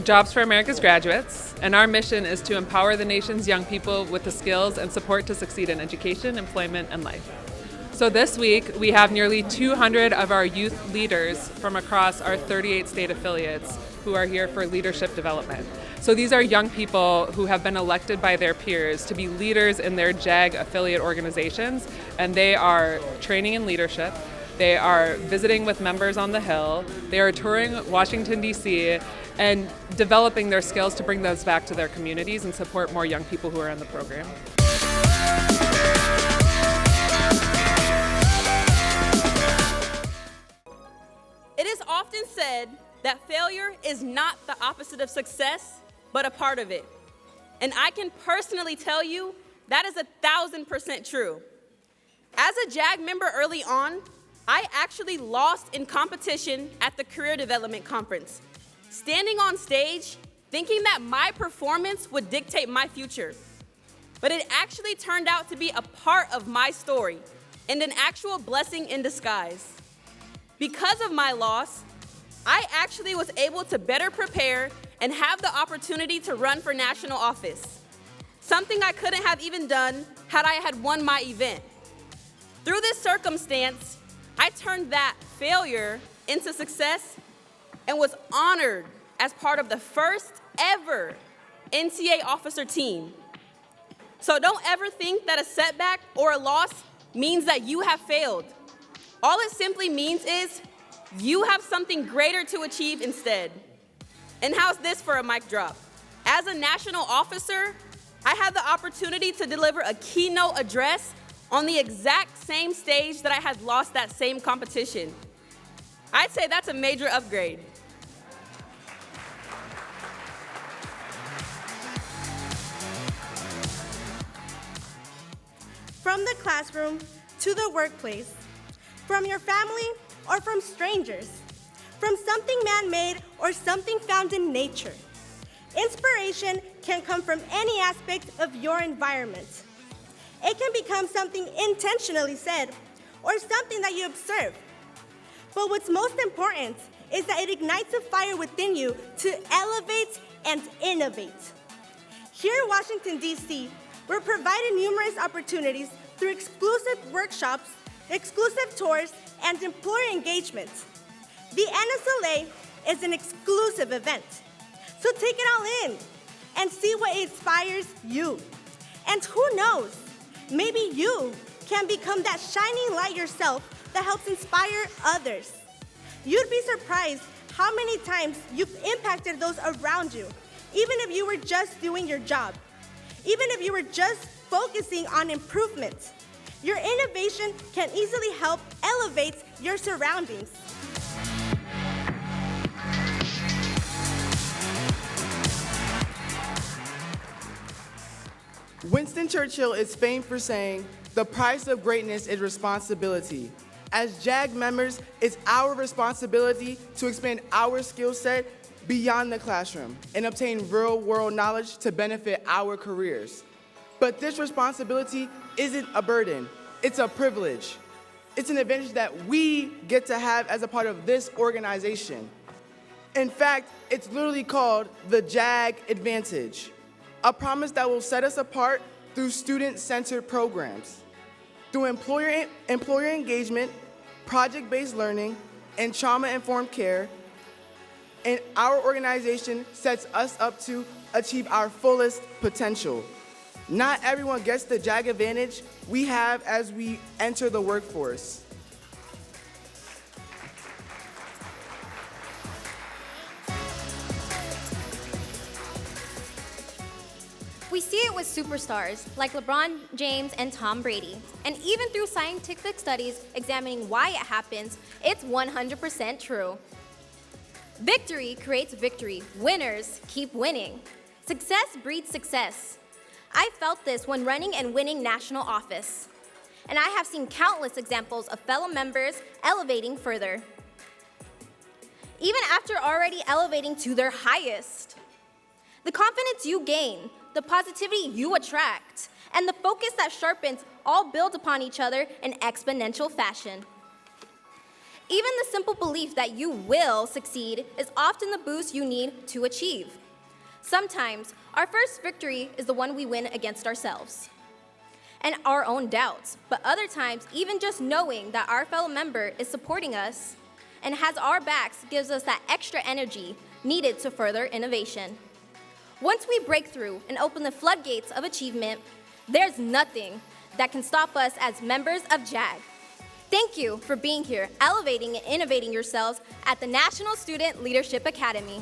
Jobs for America's Graduates, and our mission is to empower the nation's young people with the skills and support to succeed in education, employment, and life. So this week, we have nearly 200 of our youth leaders from across our 38 state affiliates who are here for leadership development. So these are young people who have been elected by their peers to be leaders in their JAG affiliate organizations, and they are training in leadership. They are visiting with members on the Hill. They are touring Washington, D.C., and developing their skills to bring those back to their communities and support more young people who are in the program. It is often said that failure is not the opposite of success, but a part of it. And I can personally tell you that is 1,000% true. As a JAG member early on, I actually lost in competition at the Career Development Conference, standing on stage thinking that my performance would dictate my future. But it actually turned out to be a part of my story and an actual blessing in disguise. Because of my loss, I actually was able to better prepare and have the opportunity to run for national office, something I couldn't have even done had I had won my event. Through this circumstance, I turned that failure into success and was honored as part of the first ever NTA officer team. So don't ever think that a setback or a loss means that you have failed. All it simply means is you have something greater to achieve instead. And how's this for a mic drop? As a national officer, I had the opportunity to deliver a keynote address on the exact same stage that I had lost that same competition. I'd say that's a major upgrade. From the classroom to the workplace, from your family or from strangers, from something man-made or something found in nature. Inspiration can come from any aspect of your environment. It can become something intentionally said or something that you observe. But what's most important is that it ignites a fire within you to elevate and innovate. Here in Washington, D.C., we're providing numerous opportunities through exclusive workshops, exclusive tours, and employer engagement. The NSLA is an exclusive event, so take it all in and see what inspires you. And who knows, maybe you can become that shining light yourself that helps inspire others. You'd be surprised how many times you've impacted those around you, even if you were just doing your job, even if you were just focusing on improvement. Your innovation can easily help elevate your surroundings. Winston Churchill is famed for saying, "The price of greatness is responsibility." As JAG members, it's our responsibility to expand our skill set beyond the classroom and obtain real-world knowledge to benefit our careers. But this responsibility isn't a burden, it's a privilege. It's an advantage that we get to have as a part of this organization. In fact, it's literally called the JAG Advantage, a promise that will set us apart through student-centered programs. Through employer engagement, project-based learning, and trauma-informed care, and our organization sets us up to achieve our fullest potential. Not everyone gets the JAG advantage we have as we enter the workforce. We see it with superstars like LeBron James and Tom Brady. And even through scientific studies examining why it happens, it's 100% true. Victory creates victory. Winners keep winning. Success breeds success. I felt this when running and winning national office. And I have seen countless examples of fellow members elevating further, even after already elevating to their highest. The confidence you gain, the positivity you attract, and the focus that sharpens all build upon each other in exponential fashion. Even the simple belief that you will succeed is often the boost you need to achieve. Sometimes, our first victory is the one we win against ourselves and our own doubts, but other times, even just knowing that our fellow member is supporting us and has our backs gives us that extra energy needed to further innovation. Once we break through and open the floodgates of achievement, there's nothing that can stop us as members of JAG. Thank you for being here, elevating and innovating yourselves at the National Student Leadership Academy.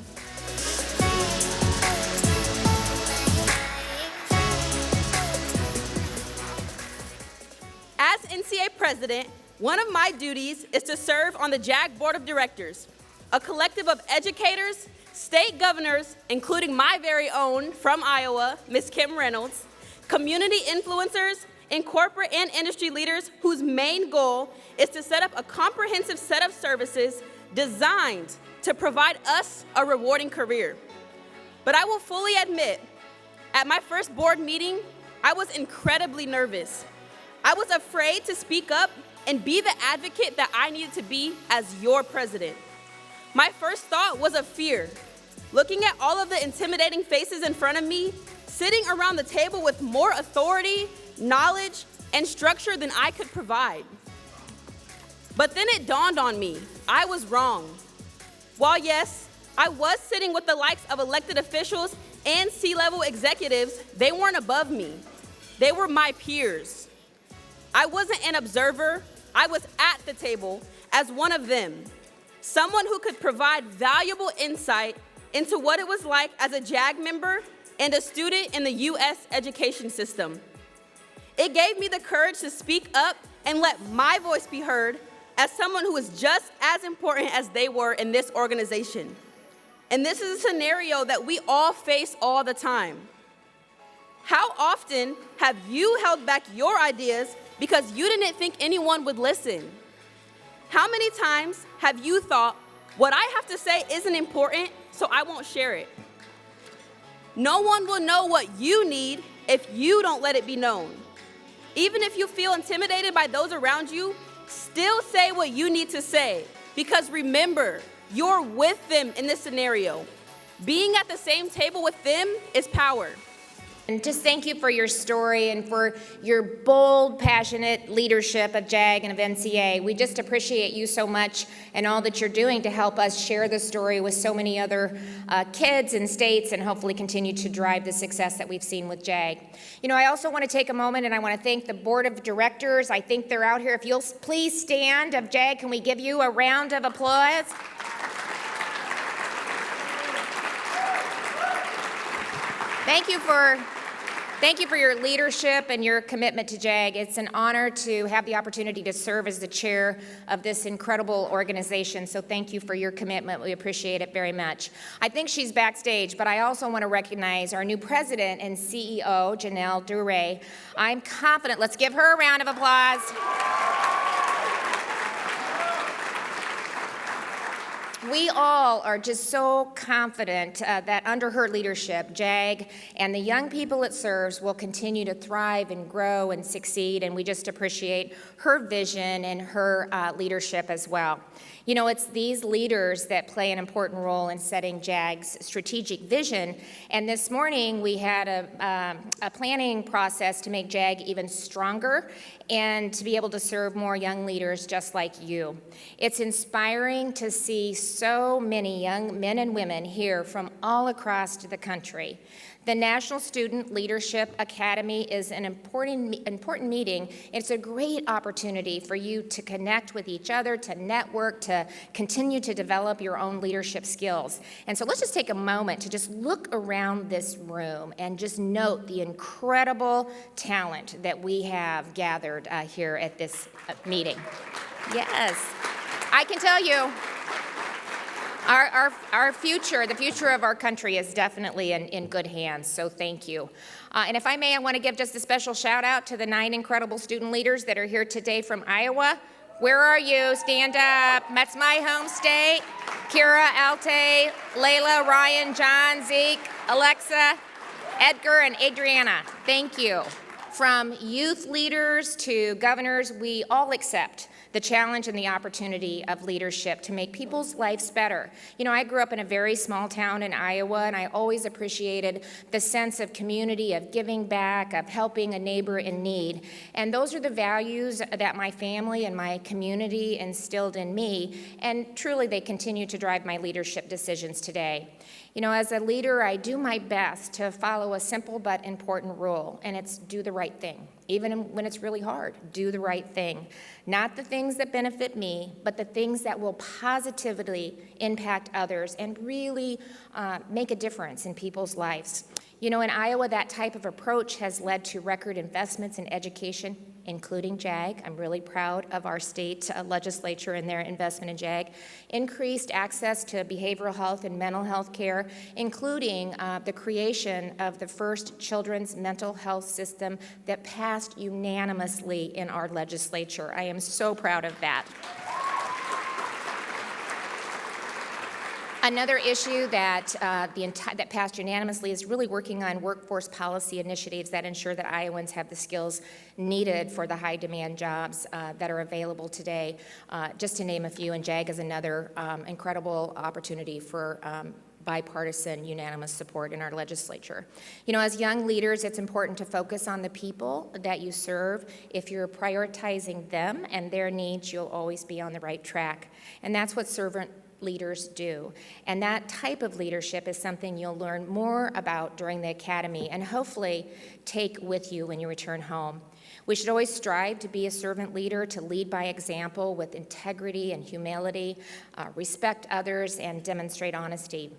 As NCA president, one of my duties is to serve on the JAG Board of Directors, a collective of educators, state governors, including my very own from Iowa, Ms. Kim Reynolds, community influencers, and corporate and industry leaders whose main goal is to set up a comprehensive set of services designed to provide us a rewarding career. But I will fully admit, at my first board meeting, I was incredibly nervous. I was afraid to speak up and be the advocate that I needed to be as your president. My first thought was of fear. Looking at all of the intimidating faces in front of me, sitting around the table with more authority, knowledge, and structure than I could provide. But then it dawned on me, I was wrong. While yes, I was sitting with the likes of elected officials and C-level executives, they weren't above me. They were my peers. I wasn't an observer, I was at the table as one of them, someone who could provide valuable insight into what it was like as a JAG member and a student in the U.S. education system. It gave me the courage to speak up and let my voice be heard as someone who is just as important as they were in this organization. And this is a scenario that we all face all the time. How often have you held back your ideas because you didn't think anyone would listen? How many times have you thought, what I have to say isn't important, so I won't share it? No one will know what you need if you don't let it be known. Even if you feel intimidated by those around you, still say what you need to say, because remember, you're with them in this scenario. Being at the same table with them is power. And just thank you for your story and for your bold, passionate leadership of JAG and of NCA. We just appreciate you so much and all that you're doing to help us share the story with so many other kids and states and hopefully continue to drive the success that we've seen with JAG. You know, I also want to take a moment and I want to thank the board of directors. I think they're out here. If you'll please stand of JAG, can we give you a round of applause? Thank you for your leadership and your commitment to JAG. It's an honor to have the opportunity to serve as the chair of this incredible organization. So thank you for your commitment. We appreciate it very much. I think she's backstage, but I also want to recognize our new president and CEO, Janelle Dure. I'm confident. Let's give her a round of applause. We all are just so confident that under her leadership, JAG and the young people it serves will continue to thrive and grow and succeed, and we just appreciate her vision and her leadership as well. You know, it's these leaders that play an important role in setting JAG's strategic vision, and this morning we had a planning process to make JAG even stronger and to be able to serve more young leaders just like you. It's inspiring to see so many young men and women here from all across the country. The National Student Leadership Academy is an important meeting. It's a great opportunity for you to connect with each other, to network, to continue to develop your own leadership skills. And so let's just take a moment to just look around this room and just note the incredible talent that we have gathered here at this meeting. Yes, I can tell you, our future, the future of our country is definitely in good hands, so thank you. And if I may, I want to give just a special shout out to the 9 incredible student leaders that are here today from Iowa. Where are you? Stand up. That's my home state. Kira, Alte, Layla, Ryan, John, Zeke, Alexa, Edgar, and Adriana. Thank you. From youth leaders to governors, we all accept the challenge and the opportunity of leadership to make people's lives better. You know, I grew up in a very small town in Iowa, and I always appreciated the sense of community, of giving back, of helping a neighbor in need. And those are the values that my family and my community instilled in me, and truly they continue to drive my leadership decisions today. You know, as a leader, I do my best to follow a simple but important rule, and it's do the right thing. Even when it's really hard, do the right thing. Not the things that benefit me, but the things that will positively impact others and really make a difference in people's lives. You know, in Iowa, that type of approach has led to record investments in education, including JAG. I'm really proud of our state legislature and their investment in JAG. Increased access to behavioral health and mental health care, including the creation of the first children's mental health system that passed unanimously in our legislature. I am so proud of that. Another issue that that passed unanimously is really working on workforce policy initiatives that ensure that Iowans have the skills needed for the high-demand jobs that are available today, just to name a few, and JAG is another incredible opportunity for bipartisan, unanimous support in our legislature. You know, as young leaders, it's important to focus on the people that you serve. If you're prioritizing them and their needs, you'll always be on the right track. And that's what servant leaders do. And that type of leadership is something you'll learn more about during the academy and hopefully take with you when you return home. We should always strive to be a servant leader, to lead by example with integrity and humility, respect others, and demonstrate honesty.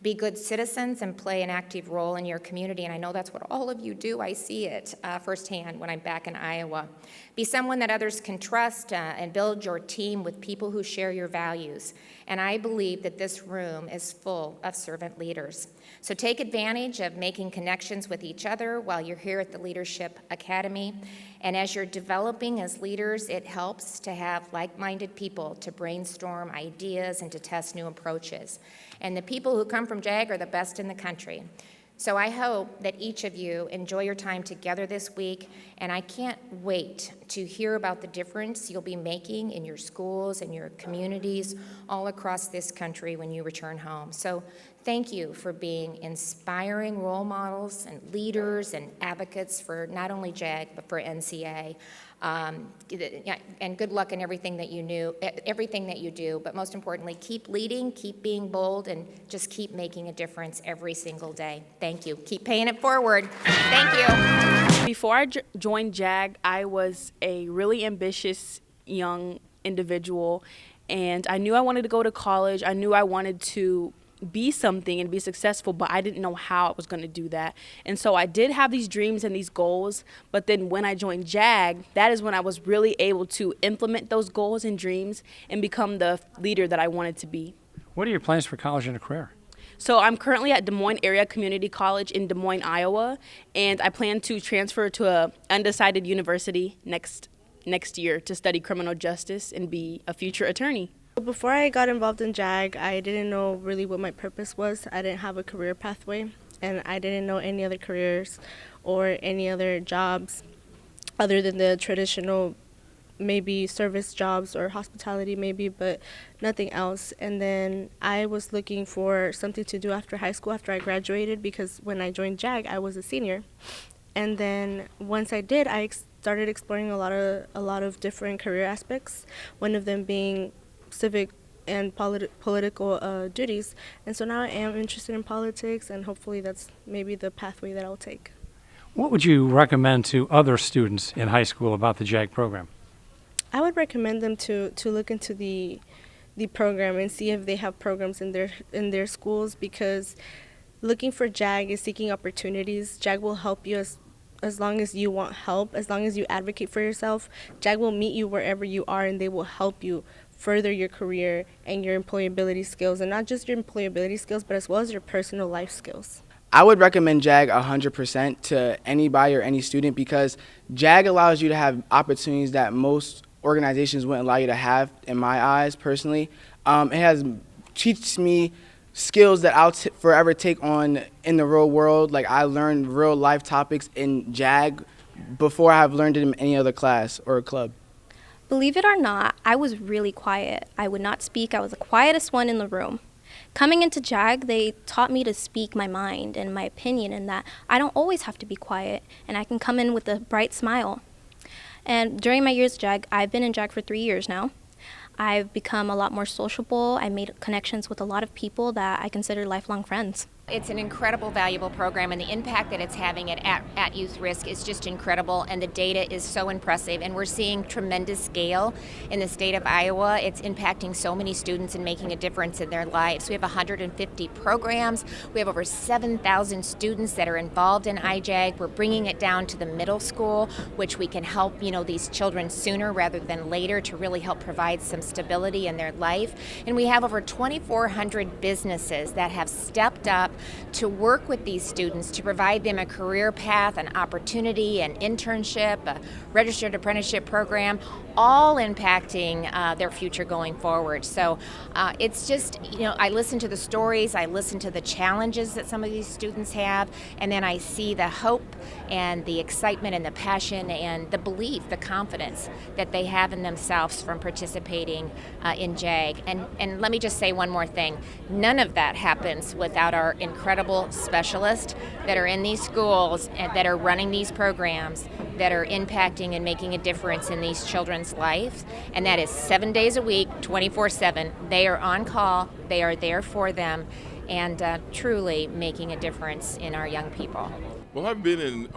Be good citizens and play an active role in your community, and I know that's what all of you do. I see it firsthand when I'm back in Iowa. Be someone that others can trust and build your team with people who share your values. And I believe that this room is full of servant leaders. So take advantage of making connections with each other while you're here at the Leadership Academy. And as you're developing as leaders, it helps to have like-minded people to brainstorm ideas and to test new approaches. And the people who come from JAG are the best in the country. So I hope that each of you enjoy your time together this week, and I can't wait to hear about the difference you'll be making in your schools and your communities all across this country when you return home. So thank you for being inspiring role models and leaders and advocates for not only JAG, but for NCA. And good luck in everything that you do, but most importantly, keep leading, keep being bold, and just keep making a difference every single day. Thank you. Keep paying it forward. Thank you. Before I joined JAG, I was a really ambitious young individual, and I knew I wanted to go to college. I knew I wanted to be something and be successful, but I didn't know how I was going to do that. And so I did have these dreams and these goals, but then when I joined JAG, that is when I was really able to implement those goals and dreams and become the leader that I wanted to be. What are your plans for college and a career? So I'm currently at Des Moines Area Community College in Des Moines, Iowa, and I plan to transfer to an undecided university next year to study criminal justice and be a future attorney. Before I got involved in JAG, I didn't know really what my purpose was. I didn't have a career pathway, and I didn't know any other careers or any other jobs other than the traditional maybe service jobs or hospitality maybe, but nothing else. And then I was looking for something to do after high school, after I graduated, because when I joined JAG, I was a senior. And then once I did, I started exploring a lot of different career aspects, one of them being civic and political duties. And so now I am interested in politics, and hopefully that's maybe the pathway that I'll take. What would you recommend to other students in high school about the JAG program? I would recommend them to look into the program and see if they have programs in their schools, because looking for JAG is seeking opportunities. JAG will help you as long as you want help, as long as you advocate for yourself. JAG will meet you wherever you are, and they will help you further your career and your employability skills, and not just your employability skills, but as well as your personal life skills. I would recommend JAG 100% to anybody or any student, because JAG allows you to have opportunities that most organizations wouldn't allow you to have, in my eyes, personally. It has teaches me skills that I'll forever take on in the real world. Like, I learned real life topics in JAG before I've learned it in any other class or club. Believe it or not, I was really quiet. I would not speak. I was the quietest one in the room. Coming into JAG, they taught me to speak my mind and my opinion, and that I don't always have to be quiet, and I can come in with a bright smile. And during my years at JAG, I've been in JAG for 3 years now. I've become a lot more sociable. I made connections with a lot of people that I consider lifelong friends. It's an incredible, valuable program, and the impact that it's having at youth risk is just incredible, and the data is so impressive, and we're seeing tremendous scale in the state of Iowa. It's impacting so many students and making a difference in their lives. We have 150 programs. We have over 7,000 students that are involved in IJAG. We're bringing it down to the middle school, which we can help, these children sooner rather than later to really help provide some stability in their life. And we have over 2,400 businesses that have stepped up to work with these students to provide them a career path, an opportunity, an internship, a registered apprenticeship program, all impacting their future going forward. So it's just, I listen to the stories, I listen to the challenges that some of these students have, and then I see the hope and the excitement and the passion and the belief, the confidence that they have in themselves from participating in JAG. And let me just say one more thing. None of that happens without our incredible specialists that are in these schools and that are running these programs that are impacting and making a difference in these children's lives. And that is 7 days a week, 24/7. They are on call, they are there for them, and truly making a difference in our young people. Well, I've been in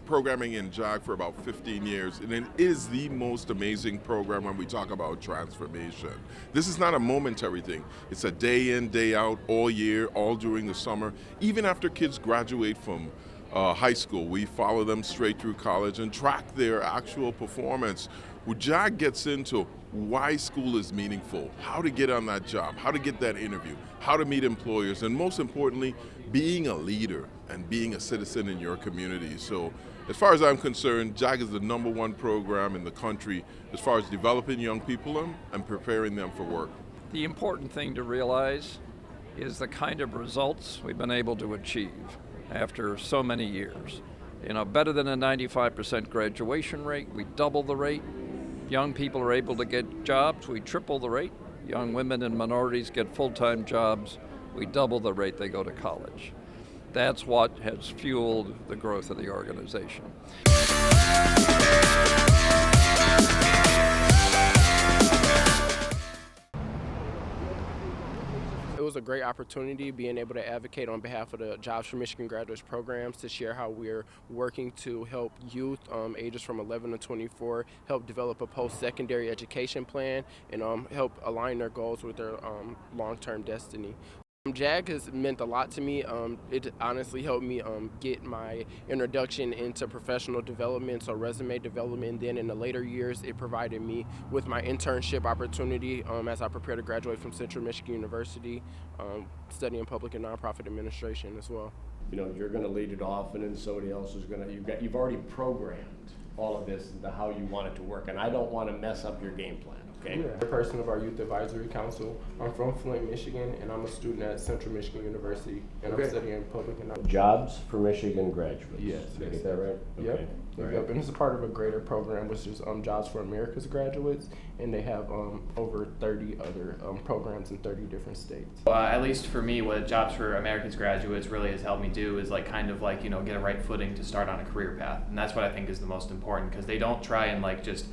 programming in JAG for about 15 years, and it is the most amazing program when we talk about transformation. This is not a momentary thing. It's a day in, day out, all year, all during the summer. Even after kids graduate from high school, we follow them straight through college and track their actual performance. Well, JAG gets into why school is meaningful, how to get on that job, how to get that interview, how to meet employers, and most importantly, being a leader and being a citizen in your community. So as far as I'm concerned, JAG is the #1 program in the country as far as developing young people and preparing them for work. The important thing to realize is the kind of results we've been able to achieve after so many years. Better than a 95% graduation rate, we double the rate. Young people are able to get jobs, we triple the rate. Young women and minorities get full-time jobs, we double the rate they go to college. That's what has fueled the growth of the organization. It was a great opportunity being able to advocate on behalf of the Jobs for Michigan Graduates programs to share how we're working to help youth ages from 11 to 24 help develop a post-secondary education plan and help align their goals with their long-term destiny. JAG has meant a lot to me. It honestly helped me get my introduction into professional development, so resume development. Then in the later years, it provided me with my internship opportunity as I prepare to graduate from Central Michigan University, studying public and nonprofit administration as well. You're going to lead it off, and then somebody else is going to. You've already programmed all of this into how you want it to work, and I don't want to mess up your game plan. Okay. Yeah, I'm a person of our Youth Advisory Council. I'm from Flint, Michigan, and I'm a student at Central Michigan University, and I'm studying public and Jobs for Michigan Graduates. Yes. Did I get that right? Yep. Okay. Yep. Right. And it's a part of a greater program, which is Jobs for America's Graduates, and they have over 30 other programs in 30 different states. At least for me, what Jobs for America's Graduates really has helped me do is get a right footing to start on a career path, and that's what I think is the most important, because they don't try and just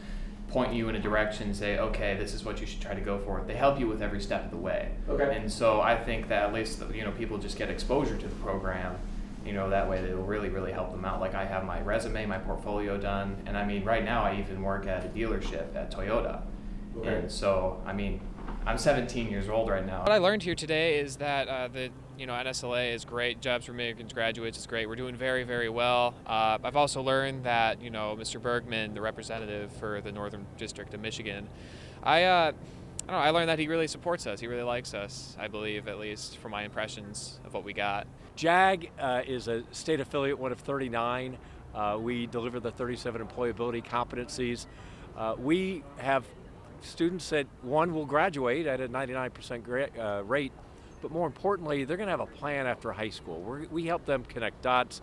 point you in a direction and say, okay, this is what you should try to go for. They help you with every step of the way. Okay. And so I think that at least people just get exposure to the program. That way it'll really, really help them out. I have my resume, my portfolio done, and right now I even work at a dealership at Toyota. Okay. And so I'm 17 years old right now. What I learned here today is that the NSLA is great. Jobs for Michigan Graduates is great. We're doing very, very well. I've also learned that Mr. Bergman, the representative for the Northern District of Michigan, I learned that he really supports us. He really likes us, I believe, at least from my impressions of what we got. JAG is a state affiliate, one of 39. We deliver the 37 employability competencies. We have students that will graduate at a 99% rate, but more importantly, they're going to have a plan after high school. We help them connect dots,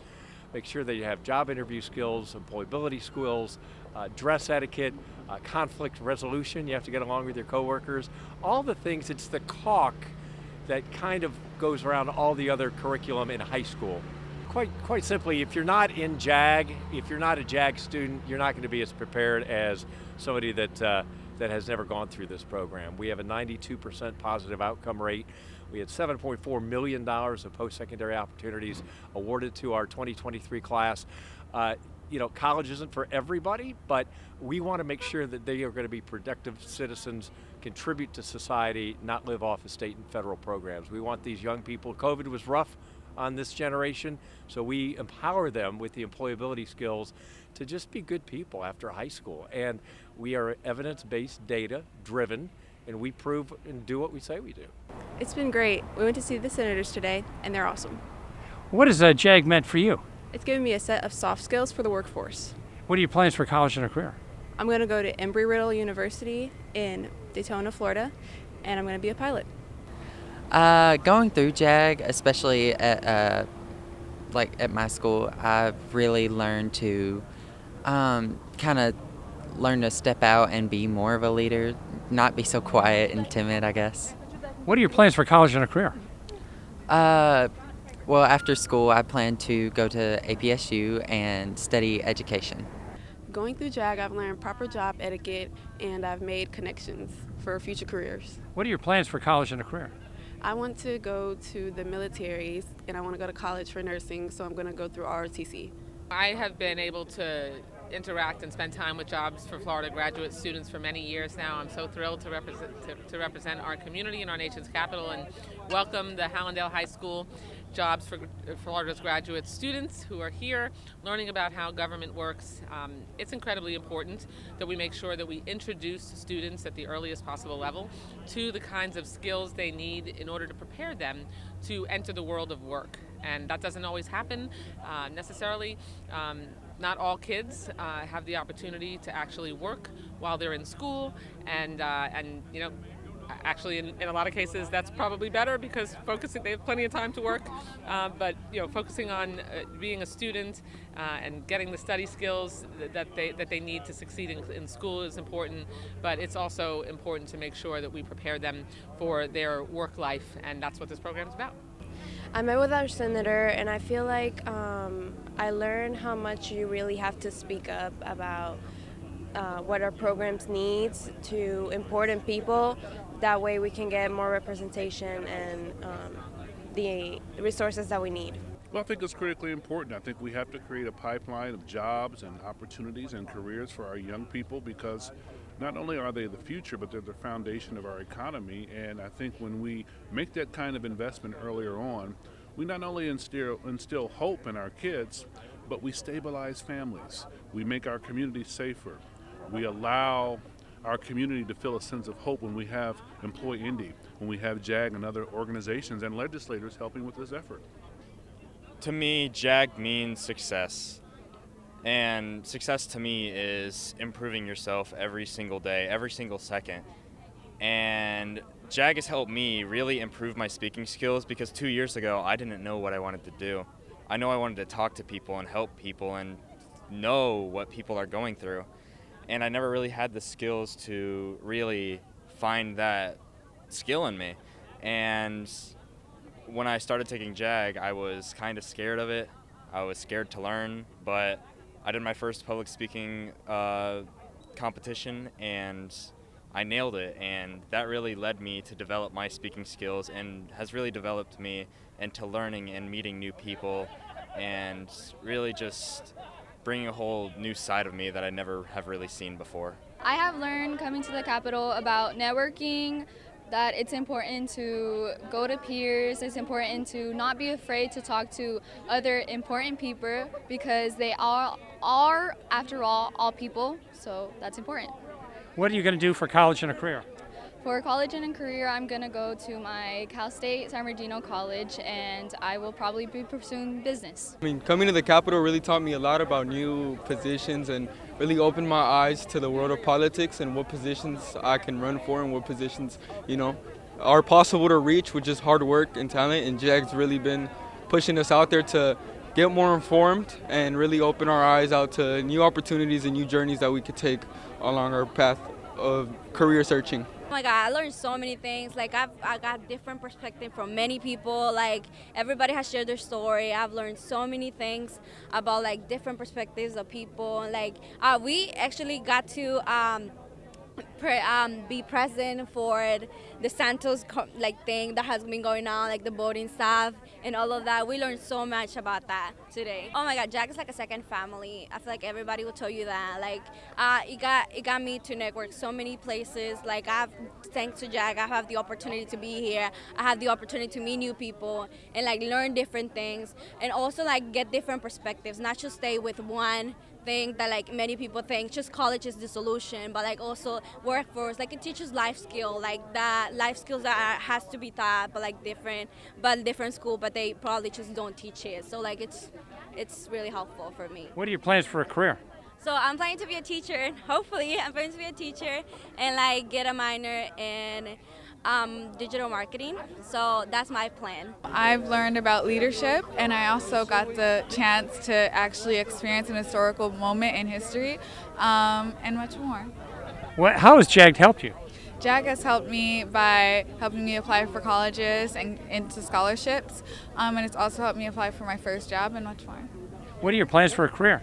make sure that you have job interview skills, employability skills, dress etiquette, conflict resolution. You have to get along with your coworkers. All the things, it's the caulk that kind of goes around all the other curriculum in high school. Quite simply, if you're not in JAG, if you're not a JAG student, you're not going to be as prepared as somebody that has never gone through this program. We have a 92% positive outcome rate. We had $7.4 million of post-secondary opportunities awarded to our 2023 class. College isn't for everybody, but we want to make sure that they are going to be productive citizens, contribute to society, not live off of state and federal programs. We want these young people. COVID was rough on this generation, so we empower them with the employability skills to just be good people after high school. And we are evidence-based, data-driven, and we prove and do what we say we do. It's been great. We went to see the senators today, and they're awesome. What has JAG meant for you? It's given me a set of soft skills for the workforce. What are your plans for college and a career? I'm going to go to Embry-Riddle University in Daytona, Florida, and I'm going to be a pilot. Going through JAG, especially at my school, I've really learned to kind of learn to step out and be more of a leader, not be so quiet and timid, I guess. What are your plans for college and a career? Well, after school, I plan to go to APSU and study education. Going through JAG, I've learned proper job etiquette, and I've made connections for future careers. What are your plans for college and a career? I want to go to the military, and I want to go to college for nursing, so I'm going to go through ROTC. I have been able to interact and spend time with Jobs for Florida graduate students for many years now. I'm so thrilled to represent our community in our nation's capital and welcome the Hallandale High School Jobs for Florida's graduate students who are here learning about how government works. It's incredibly important that we make sure that we introduce students at the earliest possible level to the kinds of skills they need in order to prepare them to enter the world of work. And that doesn't always happen necessarily. Not all kids have the opportunity to actually work while they're in school, and actually in a lot of cases that's probably better because they have plenty of time to work. But focusing on being a student and getting the study skills that they need to succeed in school is important. But it's also important to make sure that we prepare them for their work life, and that's what this program is about. I met with our senator, and I feel like I learned how much you really have to speak up about what our programs needs to important people. That way we can get more representation and the resources that we need. Well, I think it's critically important. I think we have to create a pipeline of jobs and opportunities and careers for our young people because not only are they the future, but they're the foundation of our economy. And I think when we make that kind of investment earlier on, we not only instill hope in our kids, but we stabilize families. We make our community safer. We allow our community to feel a sense of hope when we have Employ Indy, when we have JAG and other organizations and legislators helping with this effort. To me, JAG means success. And success to me is improving yourself every single day, every single second. And JAG has helped me really improve my speaking skills because 2 years ago, I didn't know what I wanted to do. I know I wanted to talk to people and help people and know what people are going through. And I never really had the skills to really find that skill in me. And when I started taking JAG, I was kind of scared of it. I was scared to learn, but I did my first public speaking competition and I nailed it, and that really led me to develop my speaking skills and has really developed me into learning and meeting new people and really just bringing a whole new side of me that I never have really seen before. I have learned coming to the Capitol about networking, that it's important to go to peers, it's important to not be afraid to talk to other important people because they are after all people, so that's important. What are you going to do for college and a career? For college and a career, I'm going to go to my Cal State San Bernardino College, and I will probably be pursuing business. I mean, coming to the Capitol really taught me a lot about new positions and really opened my eyes to the world of politics and what positions I can run for and what positions, are possible to reach with just hard work and talent. And JAG's really been pushing us out there to get more informed and really open our eyes out to new opportunities and new journeys that we could take along our path of career searching. Oh my God, I learned so many things. Like I got different perspective from many people. Like everybody has shared their story. I've learned so many things about like different perspectives of people. Like we actually got to be present for the Santos thing that has been going on, like the voting stuff and all of that. We learned so much about that today. Oh my God, JAG is like a second family. I feel like everybody will tell you that. Like it got me to network so many places. Like thanks to JAG, I have the opportunity to be here. I have the opportunity to meet new people and like learn different things and also like get different perspectives, not just stay with one thing that like many people think just college is the solution, but like also workforce, like it teaches life skill, like that life skills that has to be taught, but like different school, but they probably just don't teach it. So like it's really helpful for me. What are your plans for a career? So I'm planning to be a teacher. Hopefully, I'm planning to be a teacher and like get a minor in digital marketing. So that's my plan. I've learned about leadership, and I also got the chance to actually experience an historical moment in history, and much more. How has JAG helped you? JAG has helped me by helping me apply for colleges and into scholarships, and it's also helped me apply for my first job and much more. What are your plans for a career?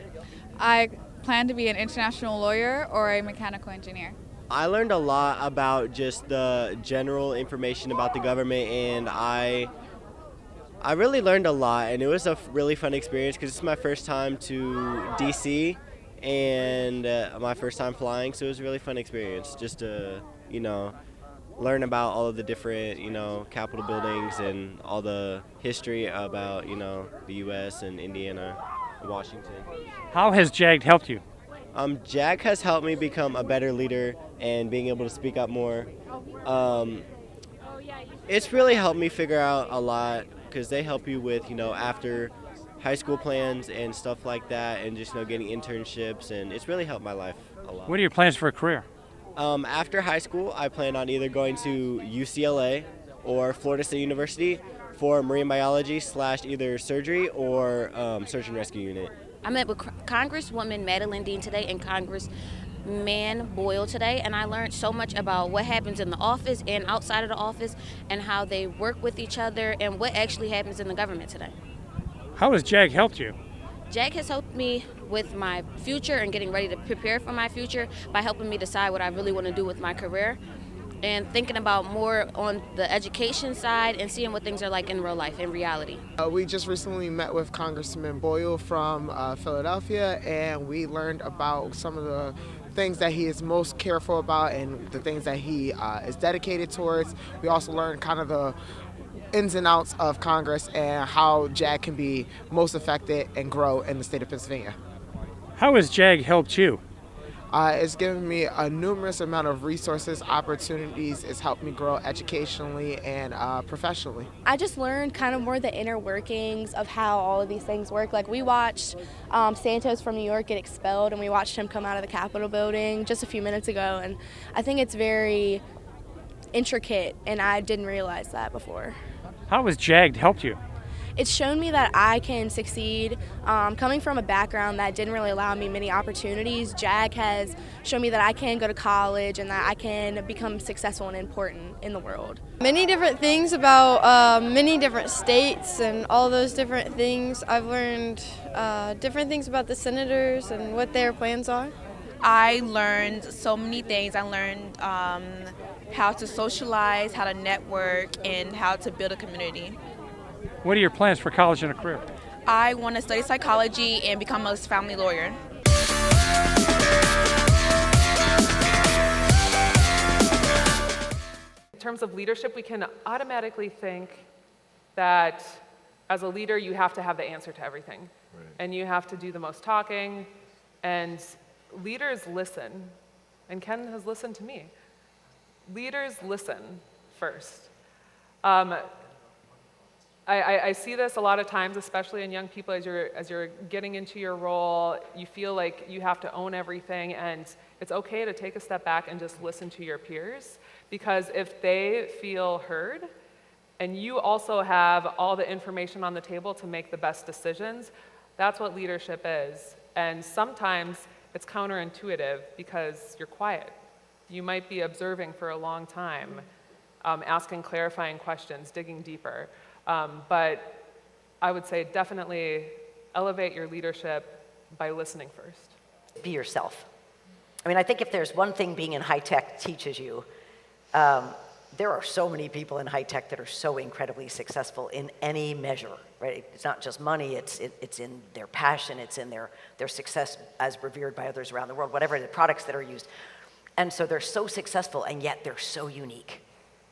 I plan to be an international lawyer or a mechanical engineer. I learned a lot about just the general information about the government, and I really learned a lot, and it was a really fun experience because it's my first time to DC and my first time flying, so it was a really fun experience just to, learn about all of the different, Capitol buildings and all the history about, the U.S. and Indiana and Washington. How has JAG helped you? JAG has helped me become a better leader and being able to speak up more. It's really helped me figure out a lot because they help you with, after high school plans and stuff like that, and just, getting internships, and it's really helped my life a lot. What are your plans for a career? After high school, I plan on either going to UCLA or Florida State University for marine biology / either surgery or search and rescue unit. I met with Congresswoman Madeline Dean today and Congressman Boyle today, and I learned so much about what happens in the office and outside of the office and how they work with each other and what actually happens in the government today. How has JAG helped you? JAG has helped me with my future and getting ready to prepare for my future by helping me decide what I really want to do with my career and thinking about more on the education side and seeing what things are like in real life, in reality. We just recently met with Congressman Boyle from Philadelphia, and we learned about some of the things that he is most careful about and the things that he is dedicated towards. We also learned kind of the ins and outs of Congress and how JAG can be most effective and grow in the state of Pennsylvania. How has JAG helped you? It's given me a numerous amount of resources, opportunities. It's helped me grow educationally and professionally. I just learned kind of more the inner workings of how all of these things work. Like we watched Santos from New York get expelled, and we watched him come out of the Capitol building just a few minutes ago. And I think it's very intricate, and I didn't realize that before. How has JAG helped you? It's shown me that I can succeed. Coming from a background that didn't really allow me many opportunities, JAG has shown me that I can go to college and that I can become successful and important in the world. Many different things about many different states and all those different things. I've learned different things about the senators and what their plans are. I learned so many things. I learned how to socialize, how to network, and how to build a community. What are your plans for college and a career? I want to study psychology and become a family lawyer. In terms of leadership, we can automatically think that as a leader, you have to have the answer to everything. Right. And you have to do the most talking. And leaders listen. And Ken has listened to me. Leaders listen first. I see this a lot of times, especially in young people, as you're getting into your role, you feel like you have to own everything, and it's okay to take a step back and just listen to your peers, because if they feel heard and you also have all the information on the table to make the best decisions. That's what leadership is. And sometimes it's counterintuitive because you're quiet. You might be observing for a long time, asking clarifying questions, digging deeper. But I would say definitely elevate your leadership by listening first. Be yourself. I mean, I think if there's one thing being in high tech teaches you, there are so many people in high tech that are so incredibly successful in any measure, right? It's not just money, it's in their passion, it's in their success as revered by others around the world, whatever the products that are used. And so they're so successful, and yet they're so unique.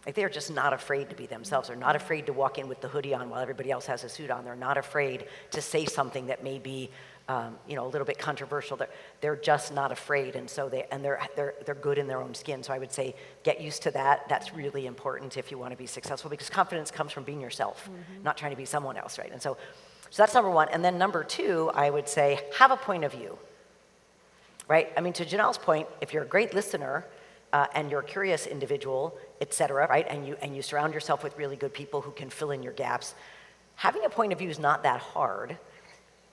Like, they're just not afraid to be themselves. They're not afraid to walk in with the hoodie on while everybody else has a suit on. They're not afraid to say something that may be a little bit controversial. They're just not afraid, and so they're good in their own skin. So I would say get used to that. That's really important if you want to be successful, because confidence comes from being yourself, not trying to be someone else, right? And so that's number one. And then number two, I would say have a point of view, right? I mean, to Janelle's point, if you're a great listener and you're a curious individual, et cetera, right? And you surround yourself with really good people who can fill in your gaps, having a point of view is not that hard.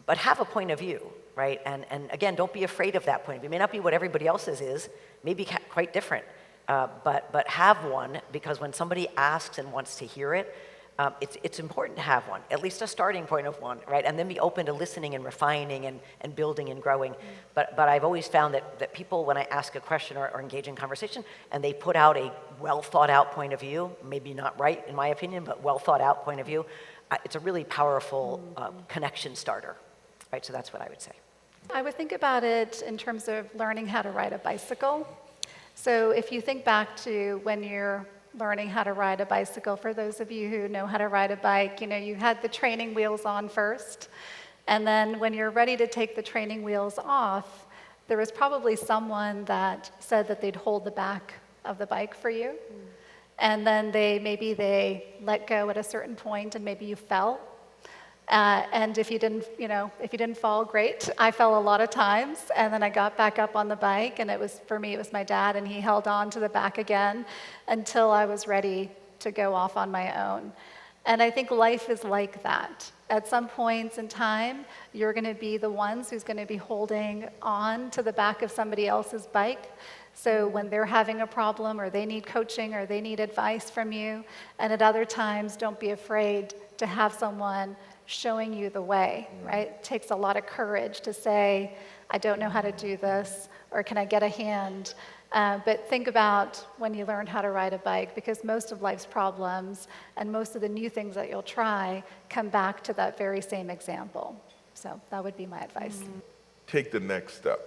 But have a point of view, right? And again, don't be afraid of that point of view. It may not be what everybody else's is, maybe quite different, but have one, because when somebody asks and wants to hear it, it's important to have one, at least a starting point of one, right? And then be open to listening and refining and building and growing. But I've always found that people, when I ask a question or engage in conversation, and they put out a well thought out point of view, maybe not right in my opinion, but well thought out point of view, it's a really powerful connection starter. Right, so that's what I would say. I would think about it in terms of learning how to ride a bicycle. So if you think back to when you're learning how to ride a bicycle, for those of you who know how to ride a bike, you had the training wheels on first. And then when you're ready to take the training wheels off, there was probably someone that said that they'd hold the back of the bike for you. And then maybe they let go at a certain point, and maybe you fell. And if you didn't fall, great. I fell a lot of times, and then I got back up on the bike, and for me, it was my dad, and he held on to the back again until I was ready to go off on my own. And I think life is like that. At some points in time, you're going to be the ones who's going to be holding on to the back of somebody else's bike. So when they're having a problem, or they need coaching, or they need advice from you, and at other times, don't be afraid to have someone showing you the way, right? It takes a lot of courage to say, I don't know how to do this, or can I get a hand? But think about when you learned how to ride a bike, because most of life's problems and most of the new things that you'll try come back to that very same example. So that would be my advice. Take the next step.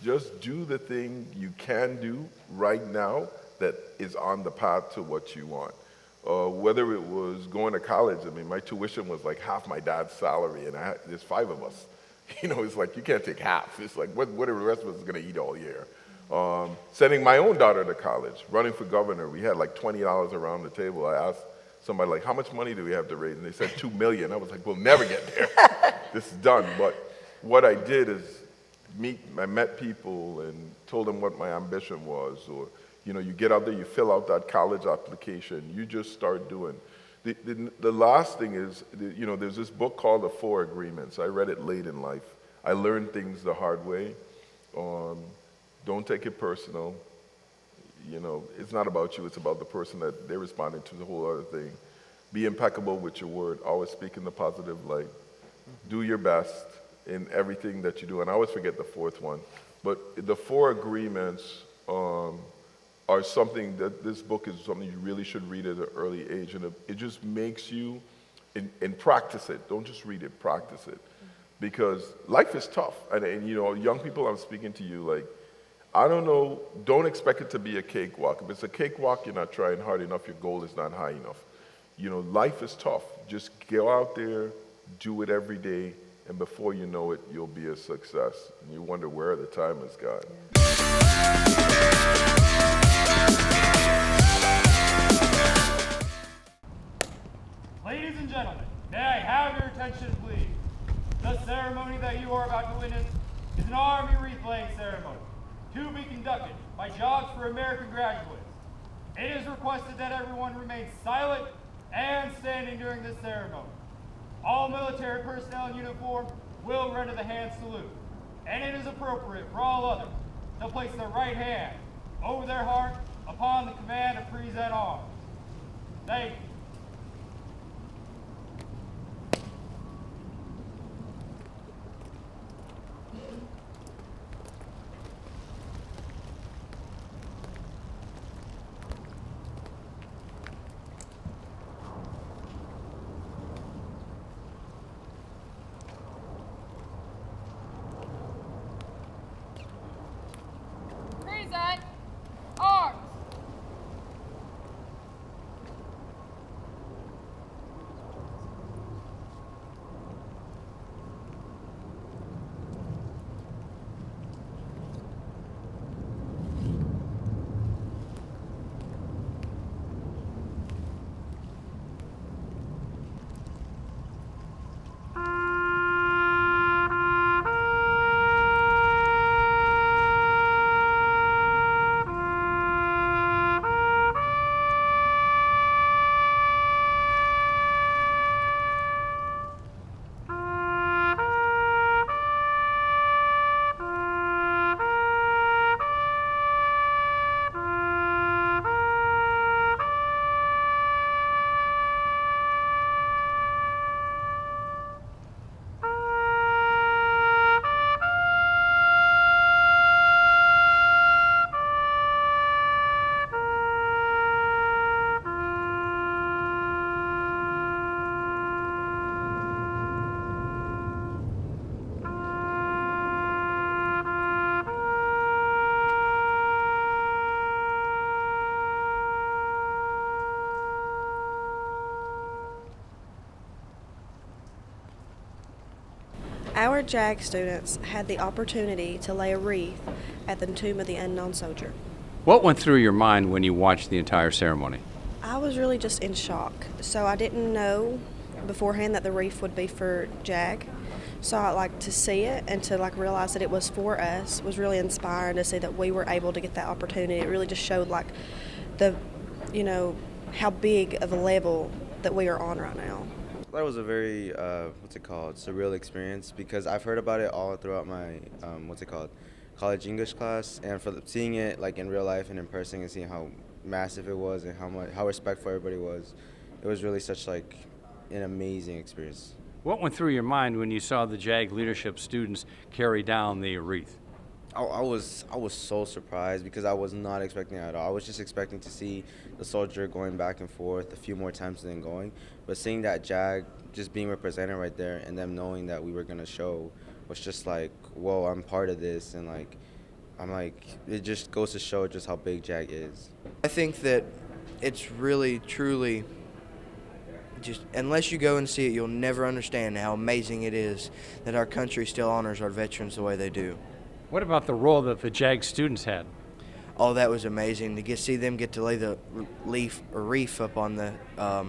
Just do the thing you can do right now that is on the path to what you want. Whether it was going to college, I mean, my tuition was like half my dad's salary, and there's 5 of us. It's like, you can't take half. It's like, what are the rest of us going to eat all year? Sending my own daughter to college, running for governor, we had like $20 around the table. I asked somebody, like, how much money do we have to raise? And they said $2 million. I was like, we'll never get there. This is done. But what I did is I met people and told them what my ambition was, or you get out there, you fill out that college application, you just start doing. The last thing is, there's this book called The 4 Agreements. I read it late in life. I learned things the hard way. Don't take it personal. It's not about you, it's about the person that they're responding to, the whole other thing. Be impeccable with your word. Always speak in the positive light. Do your best in everything that you do. And I always forget the 4th one. But the 4 agreements are something that this book is something you really should read at an early age. And it just makes you, and practice it. Don't just read it, practice it. Because life is tough. And young people, I'm speaking to you, like, I don't know, don't expect it to be a cakewalk. If it's a cakewalk, you're not trying hard enough, your goal is not high enough. Life is tough. Just go out there, do it every day, and before you know it, you'll be a success. And you wonder where the time has gone. Ladies and gentlemen, may I have your attention, please? The ceremony that you are about to witness is an Army wreath laying ceremony to be conducted by Jobs for American graduates. It is requested that everyone remain silent and standing during this ceremony. All military personnel in uniform will render the hand salute, and it is appropriate for all others to place their right hand over their heart upon the command to present arms. Thank you. Present arms. Our JAG students had the opportunity to lay a wreath at the Tomb of the Unknown Soldier. What went through your mind when you watched the entire ceremony? I was really just in shock. So I didn't know beforehand that the wreath would be for JAG. So I to see it and to realize that it was for us was really inspiring to see that we were able to get that opportunity. It really just showed the, how big of a level that we are on right now. That was a very, surreal experience because I've heard about it all throughout my, college English class, and seeing it in real life and in person and seeing how massive it was and how respectful everybody was, it was really such an amazing experience. What went through your mind when you saw the JAG leadership students carry down the wreath? I was so surprised because I was not expecting it at all. I was just expecting to see the soldier going back and forth a few more times than going, but seeing that JAG just being represented right there and them knowing that we were gonna show was just whoa, I'm part of this, and it just goes to show just how big JAG is. I think that it's really, truly, just unless you go and see it, you'll never understand how amazing it is that our country still honors our veterans the way they do. What about the role that the JAG students had? Oh, that was amazing to see them get to lay the wreath up on the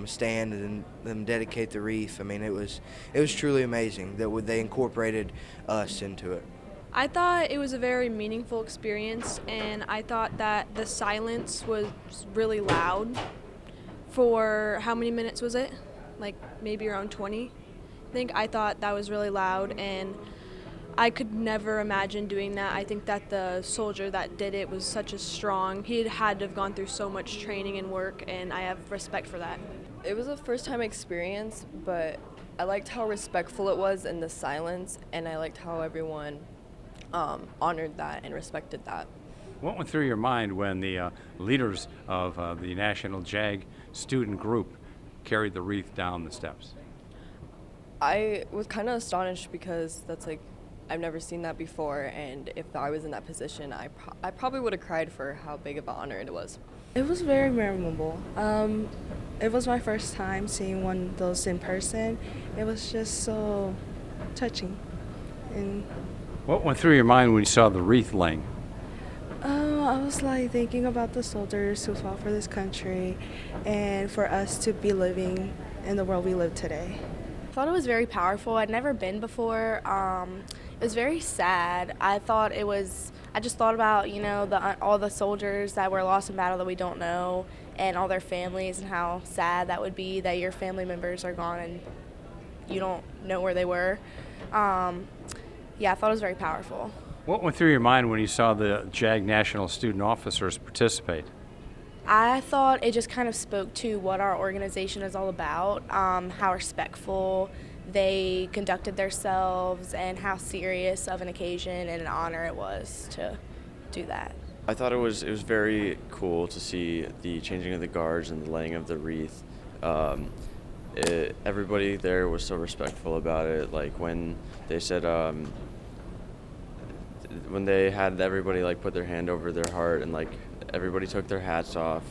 stand and them dedicate the wreath. I mean, it was truly amazing that they incorporated us into it. I thought it was a very meaningful experience, and I thought that the silence was really loud. For how many minutes was it? Maybe around 20. I thought that was really loud, and I could never imagine doing that. I think that the soldier that did it was he had to have gone through so much training and work, and I have respect for that. It was a first-time experience, but I liked how respectful it was in the silence, and I liked how everyone honored that and respected that. What went through your mind when the leaders of the National JAG student group carried the wreath down the steps? I was kind of astonished because that's I've never seen that before, and if I was in that position, I probably would have cried for how big of an honor it was. It was very memorable. It was my first time seeing one of those in person. It was just so touching. And what went through your mind when you saw the wreath laying? I was thinking about the soldiers who fought for this country and for us to be living in the world we live today. I thought it was very powerful. I'd never been before. It was very sad. I just thought about, all the soldiers that were lost in battle that we don't know, and all their families and how sad that would be that your family members are gone and you don't know where they were. Yeah, I thought it was very powerful. What went through your mind when you saw the JAG National Student Officers participate? I thought it just kind of spoke to what our organization is all about, how respectful they conducted themselves and how serious of an occasion and an honor it was to do that. I thought it was very cool to see the changing of the guards and the laying of the wreath. Everybody there was so respectful about it. Like when they said, when they had everybody like put their hand over their heart and like everybody took their hats off.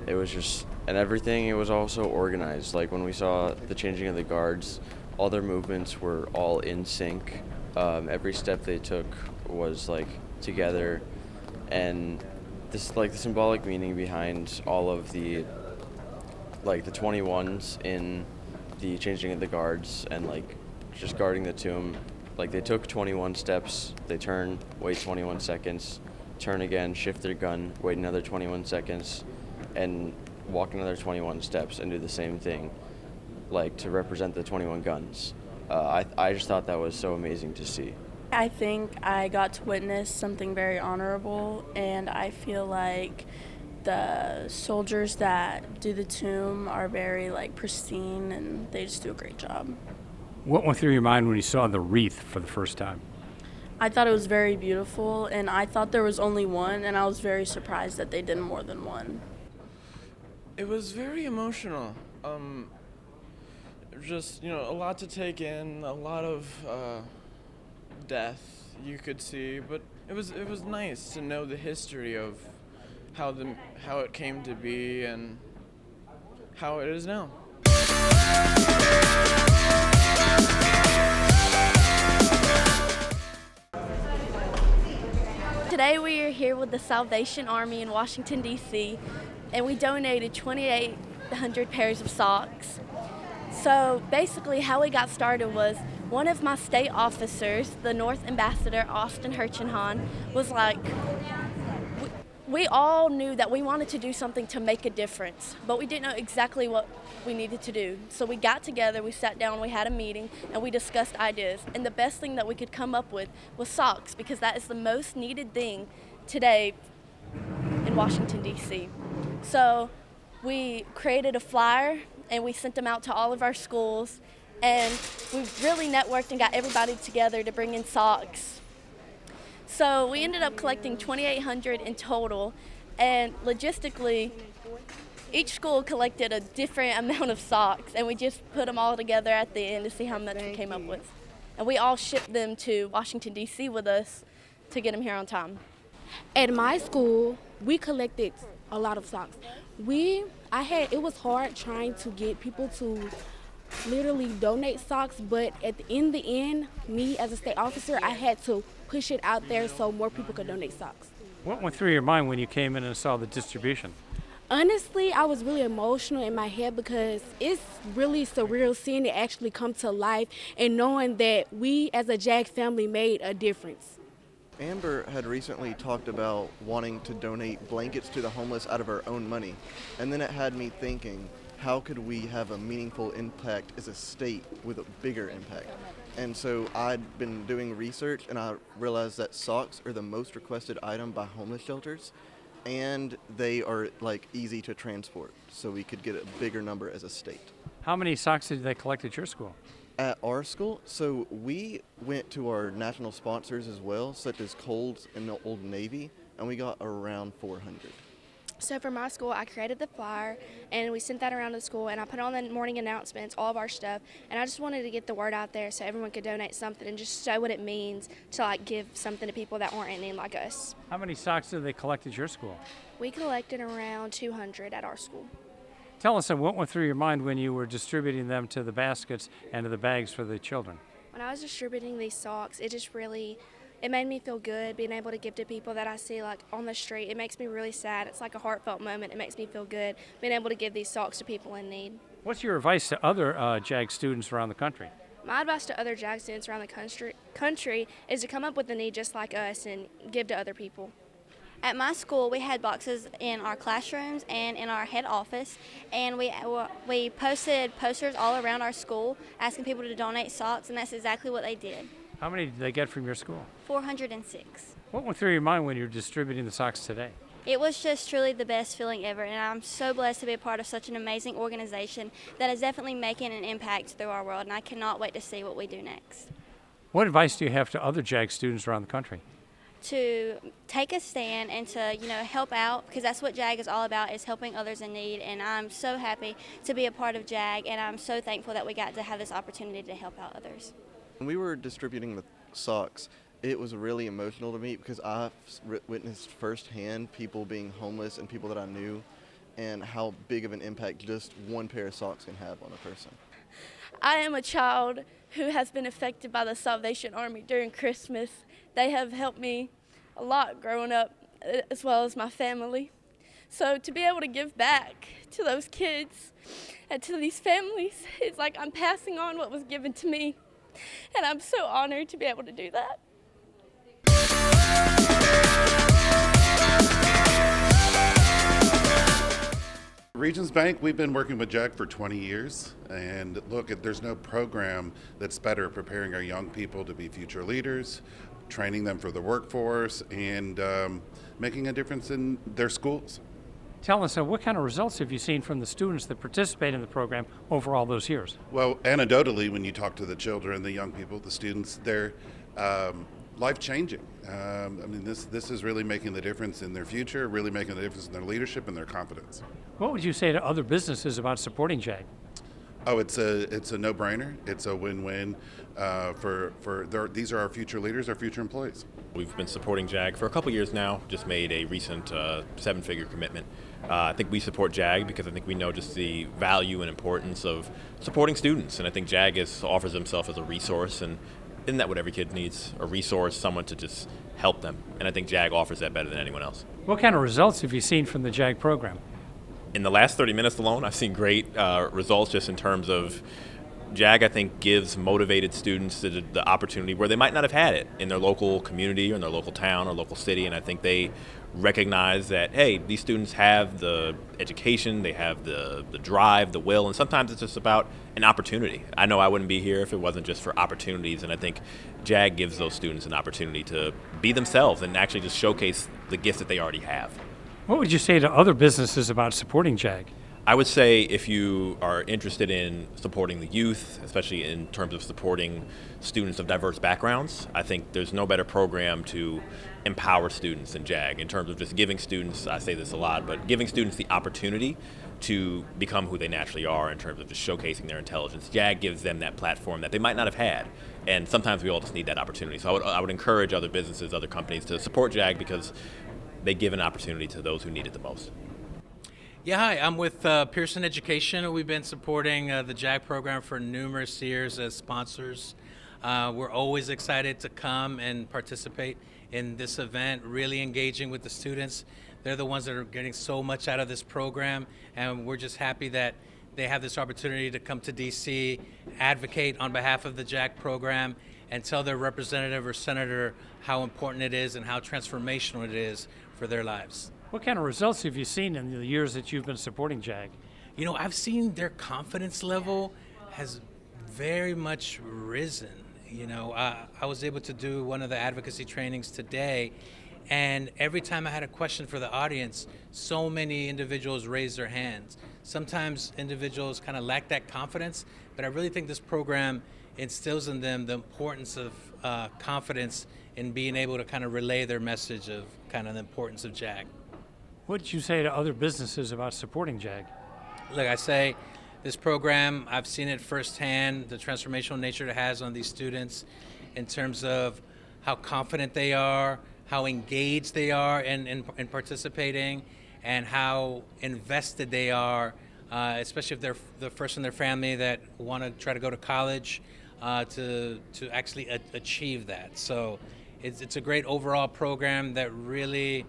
It was just, and everything, it was also organized. Like when we saw the changing of the guards, all their movements were all in sync. Every step they took was like together, and this like the symbolic meaning behind all of the like the 21s in the changing of the guards and like just guarding the tomb. Like they took 21 steps, they turn, wait 21 seconds, turn again, shift their gun, wait another 21 seconds, and walk another 21 steps and do the same thing, like to represent the 21 guns. I just thought that was so amazing to see. I think I got to witness something very honorable, and I feel like the soldiers that do the tomb are very like pristine and they just do a great job. What went through your mind when you saw the wreath for the first time? I thought it was very beautiful, and I thought there was only one, and I was very surprised that they did more than one. It was very emotional. Just, a lot to take in, a lot of death you could see, but it was nice to know the history of how it came to be and how it is now. Today we are here with the Salvation Army in Washington, D.C., and we donated 2,800 pairs of socks. So basically how we got started was one of my state officers, the North Ambassador, Austin Hirchenhan, was like, we all knew that we wanted to do something to make a difference, but we didn't know exactly what we needed to do. So we got together, we sat down, we had a meeting, and we discussed ideas. And the best thing that we could come up with was socks, because that is the most needed thing today in Washington, D.C. So we created a flyer, and we sent them out to all of our schools, and we really networked and got everybody together to bring in socks. So we ended up collecting 2,800 in total, and logistically, each school collected a different amount of socks, and we just put them all together at the end to see how much we came up with. And we all shipped them to Washington, D.C. with us to get them here on time. At my school, we collected a lot of socks. It was hard trying to get people to literally donate socks, but in the end, me as a state officer, I had to push it out there so more people could donate socks. What went through your mind when you came in and saw the distribution? Honestly, I was really emotional in my head because it's really surreal seeing it actually come to life and knowing that we as a JAG family made a difference. Amber had recently talked about wanting to donate blankets to the homeless out of her own money, and then it had me thinking, how could we have a meaningful impact as a state with a bigger impact? And so I'd been doing research, and I realized that socks are the most requested item by homeless shelters, and they are like easy to transport, so we could get a bigger number as a state. How many socks did they collect at your school? At our school, so we went to our national sponsors as well, such as Kohl's and the Old Navy, and we got around 400. So for my school, I created the flyer, and we sent that around to the school, and I put on the morning announcements, all of our stuff, and I just wanted to get the word out there so everyone could donate something and just show what it means to like give something to people that weren't in need like us. How many socks did they collect at your school? We collected around 200 at our school. Tell us what went through your mind when you were distributing them to the baskets and to the bags for the children. When I was distributing these socks, it made me feel good being able to give to people that I see like on the street. It makes me really sad. It's like a heartfelt moment. It makes me feel good being able to give these socks to people in need. What's your advice to other JAG students around the country? My advice to other JAG students around the country is to come up with a need just like us and give to other people. At my school, we had boxes in our classrooms and in our head office, and we posted posters all around our school asking people to donate socks, and that's exactly what they did. How many did they get from your school? 406. What went through your mind when you were distributing the socks today? It was just truly the best feeling ever, and I'm so blessed to be a part of such an amazing organization that is definitely making an impact through our world, and I cannot wait to see what we do next. What advice do you have to other JAG students around the country? To take a stand and to, help out, because that's what JAG is all about, is helping others in need, and I'm so happy to be a part of JAG, and I'm so thankful that we got to have this opportunity to help out others. When we were distributing the socks, it was really emotional to me because I've witnessed firsthand people being homeless and people that I knew, and how big of an impact just one pair of socks can have on a person. I am a child who has been affected by the Salvation Army during Christmas. They have helped me a lot growing up, as well as my family. So to be able to give back to those kids and to these families, it's like I'm passing on what was given to me. And I'm so honored to be able to do that. Regions Bank, we've been working with JAG for 20 years, and look, there's no program that's better at preparing our young people to be future leaders, training them for the workforce, and making a difference in their schools. Tell us, what kind of results have you seen from the students that participate in the program over all those years? Well, anecdotally, when you talk to the children, the young people, the students, they're life-changing. This is really making the difference in their future, really making the difference in their leadership and their confidence. What would you say to other businesses about supporting JAG? Oh, it's a no-brainer. It's a win-win these are our future leaders, our future employees. We've been supporting JAG for a couple years now, just made a recent 7-figure commitment. I think we support JAG because I think we know just the value and importance of supporting students, and I think JAG offers himself as a resource, and isn't that what every kid needs? A resource, someone to just help them, and I think JAG offers that better than anyone else. What kind of results have you seen from the JAG program? In the last 30 minutes alone, I've seen great results just in terms of JAG, I think, gives motivated students the opportunity where they might not have had it in their local community or in their local town or local city, and I think they recognize that, hey, these students have the education, they have the drive, the will, and sometimes it's just about an opportunity. I know I wouldn't be here if it wasn't just for opportunities, and I think JAG gives those students an opportunity to be themselves and actually just showcase the gifts that they already have. What would you say to other businesses about supporting JAG? I would say if you are interested in supporting the youth, especially in terms of supporting students of diverse backgrounds, I think there's no better program to empower students than JAG in terms of just giving students, I say this a lot, but giving students the opportunity to become who they naturally are in terms of just showcasing their intelligence. JAG gives them that platform that they might not have had, and sometimes we all just need that opportunity. So I would encourage other businesses, other companies to support JAG because they give an opportunity to those who need it the most. Yeah, hi, I'm with Pearson Education. We've been supporting the JAG program for numerous years as sponsors. We're always excited to come and participate in this event, really engaging with the students. They're the ones that are getting so much out of this program, and we're just happy that they have this opportunity to come to DC, advocate on behalf of the JAG program, and tell their representative or senator how important it is and how transformational it is for their lives. What kind of results have you seen in the years that you've been supporting JAG? You know, I've seen their confidence level has very much risen. You know, I was able to do one of the advocacy trainings today, and every time I had a question for the audience, so many individuals raised their hands. Sometimes individuals kind of lack that confidence, but I really think this program instills in them the importance of confidence in being able to kind of relay their message of kind of the importance of JAG. What did you say to other businesses about supporting JAG? Like I say, this program, I've seen it firsthand, the transformational nature it has on these students in terms of how confident they are, how engaged they are in participating, and how invested they are, especially if they're the first in their family that want to try to go to college, to actually achieve that. So it's a great overall program that really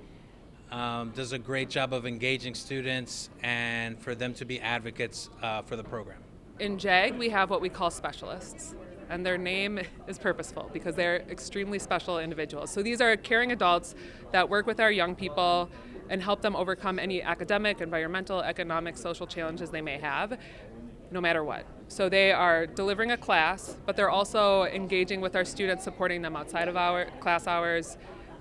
does a great job of engaging students and for them to be advocates for the program. In JAG, we have what we call specialists. and their name is purposeful because they're extremely special individuals. So these are caring adults that work with our young people and help them overcome any academic, environmental, economic, social challenges they may have, no matter what. So they are delivering a class, but they're also engaging with our students, supporting them outside of our class hours,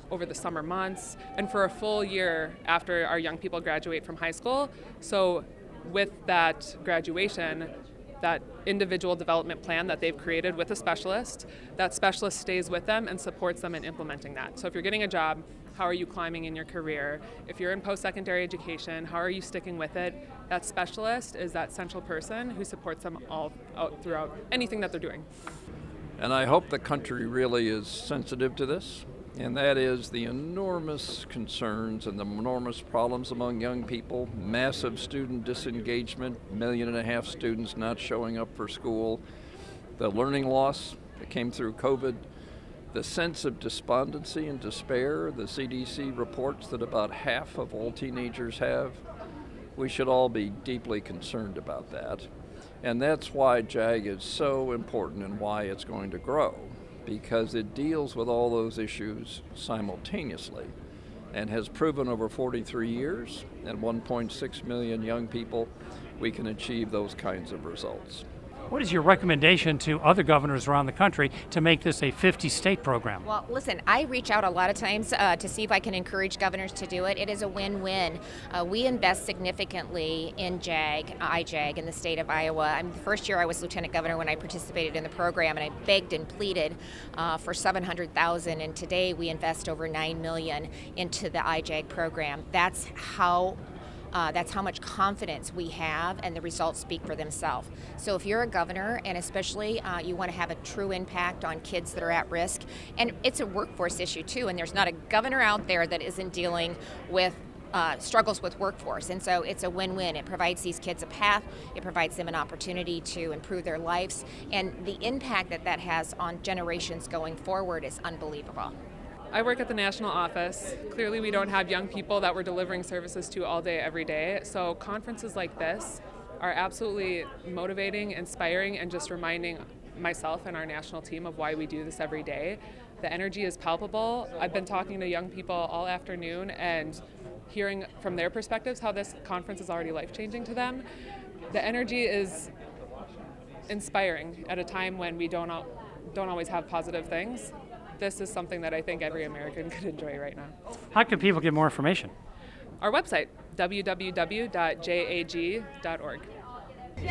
over the summer months, and for a full year after our young people graduate from high school. So with that graduation, that individual development plan that they've created with a specialist, that specialist stays with them and supports them in implementing that. So if you're getting a job, how are you climbing in your career? If you're in post-secondary education, how are you sticking with it? That specialist is that central person who supports them all out throughout anything that they're doing. And I hope the country really is sensitive to this, and that is the enormous concerns and the enormous problems among young people, massive student disengagement, 1.5 million students not showing up for school, the learning loss that came through COVID, the sense of despondency and despair the CDC reports that about half of all teenagers have. We should all be deeply concerned about that. And that's why JAG is so important and why it's going to grow, because it deals with all those issues simultaneously and has proven over 43 years and 1.6 million young people we can achieve those kinds of results. What is your recommendation to other governors around the country to make this a 50-state program? Well, listen, I reach out a lot of times to see if I can encourage governors to do it. It is a win-win. We invest significantly in IJAG in the state of Iowa. The first year I was lieutenant governor when I participated in the program, and I begged and pleaded for $700,000, and today we invest over $9 million into the IJAG program. That's how much confidence we have, and the results speak for themselves. So if you're a governor, and especially you want to have a true impact on kids that are at risk, and it's a workforce issue too, and there's not a governor out there that isn't dealing with struggles with workforce, and so it's a win-win. It provides these kids a path, it provides them an opportunity to improve their lives, and the impact that that has on generations going forward is unbelievable. I work at the national office. Clearly we don't have young people that we're delivering services to all day, every day. So conferences like this are absolutely motivating, inspiring, and just reminding myself and our national team of why we do this every day. The energy is palpable. I've been talking to young people all afternoon and hearing from their perspectives how this conference is already life-changing to them. The energy is inspiring at a time when we don't always have positive things. This is something that I think every American could enjoy right now. How can people get more information? Our website, www.jag.org. Yay!